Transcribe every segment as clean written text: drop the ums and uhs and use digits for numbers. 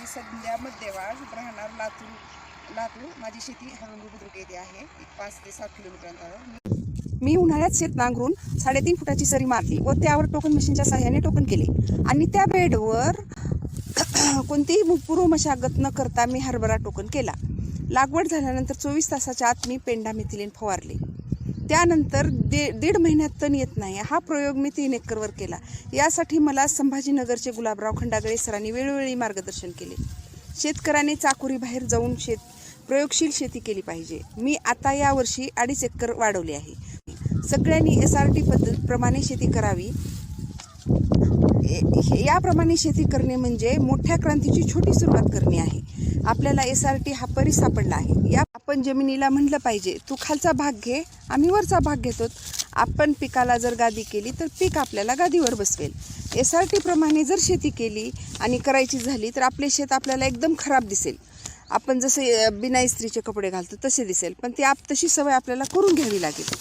मी संध्या मध्यवाळ राहणार लातूर. माझी शेती हरंगू बुद्रुक येथे आहे. एक 5 ते 7 किलोमीटर अंतरावर. मी उन्हाळ्यात शेत नांगरून 3.5 फुटाची सरी मारली व त्यावर टोकन मशीनच्या सहाय्याने टोकन केले आणि त्या बेडवर कोणतीही पूर्व मशागत न करता मी हरभरा टोकन केला. लागवड झाल्यानंतर 24 तासाच्या आत मी पेंडा मिथिलीन फवारले. त्यानंतर 1.5 महिन्यात तण येत नाही हा प्रयोग मी 3 एकरवर केला. यासाठी मला संभाजीनगरचे गुलाबराव खंडागळे सरांनी वेळोवेळी मार्गदर्शन केले. शेतकऱ्यांनी चाकोरी बाहेर जाऊन प्रयोगशील शेती केली पाहिजे. मी आता यावर्षी 2.5 एकर वाढवले आहे. सगळ्यांनी SRT पद्धतीप्रमाणे शेती करावी. याप्रमाणे शेती करणे म्हणजे मोठ्या क्रांतीची छोटी सुरुवात करणे आहे. आपल्याला SRT हा परी सापडला आहे. आपण जमिनीला म्हणलं पाहिजे, तू खालचा भाग घे, आम्ही वरचा भाग घेतो. आपण पिकाला जर गादी केली तर पीक आपल्याला गादीवर बसवेल. SRT प्रमाणे जर शेती केली आणि करायची झाली तर आपले शेत आपल्याला एकदम खराब दिसेल. आपण जसे बिना इस्त्रीचे कपडे घालतो तसे दिसेल, पण तशी सवय आपल्याला करून घ्यावी लागेल.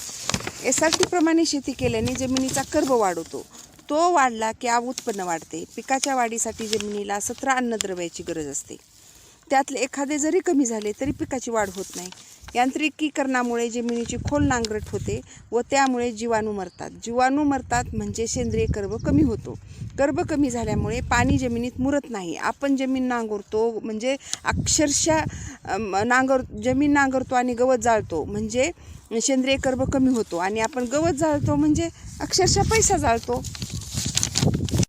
SRT प्रमाणे शेती केल्याने जमिनीचा कर्ब वाढवतो. तो वाढला की उत्पन्न वाढते. पिकाच्या वाढीसाठी जमिनीला 17 अन्नद्रव्याची गरज असते. त्यातले एखादे जरी कमी झाले तरी पिकाची वाढ होत नाही. यांत्रिकीकरणामुळे जमिनीची खोल नांगरट होते व त्यामुळे जीवाणू मरतात म्हणजे सेंद्रिय कर्ब कमी होतो. कर्ब कमी झाल्यामुळे पाणी जमिनीत मुरत नाही. आपण जमीन नांगरतो म्हणजे अक्षरशः जमीन नांगरतो आणि गवत जाळतो म्हणजे सेंद्रिय कर्ब कमी होतो आणि आपण गवत जाळतो म्हणजे अक्षरशः पैसा जाळतो.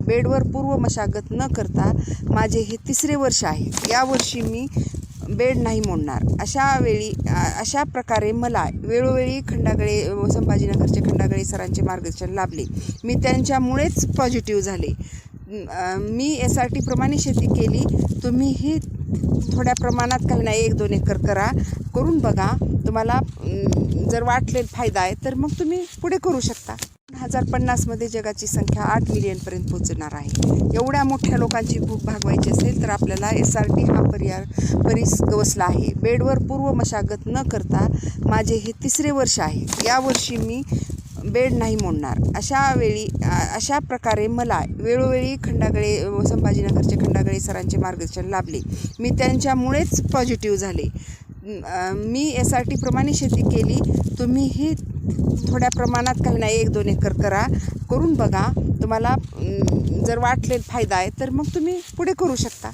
बेडवर पूर्व मशागत न करता माझे हे 3रे वर्ष आहे. यावर्षी मी बेड नाही मोडणार. अशा प्रकारे मला वेळोवेळी संभाजीनगरचे खंडागळे सरांचे मार्गदर्शन लाभले. मी त्यांच्यामुळेच पॉझिटिव्ह झाले. मी SRT प्रमाणे शेती केली. तुम्हीही थोड्या प्रमाणात काही नाही 1-2 एकर करून बघा. तुम्हाला जर वाटले फायदा आहे तर मग तुम्ही पुढे करू शकता. 2050 मध्ये जगाची संख्या 8 मिलियनपर्यंत पोहोचणार आहे. एवढ्या मोठ्या लोकांची भूक भागवायची असेल तर आपल्याला SRT हा पर्याय गवसला आहे. बेडवर पूर्व मशागत न करता माझे हे 3रे वर्ष आहे. यावर्षी मी बेड नाही मोडणार. अशा प्रकारे मला वेळोवेळी संभाजीनगरचे खंडागळे सरांचे मार्गदर्शन लाभले. मी त्यांच्यामुळेच पॉझिटिव्ह झाले. मी SRT प्रमाणे शेती केली. तुम्हीही थोड्या प्रमाणात काही नाही 1-2 एकर करून बघा. तुम्हाला जर वाटले फायदा आहे तर मग तुम्ही पुढे करू शकता.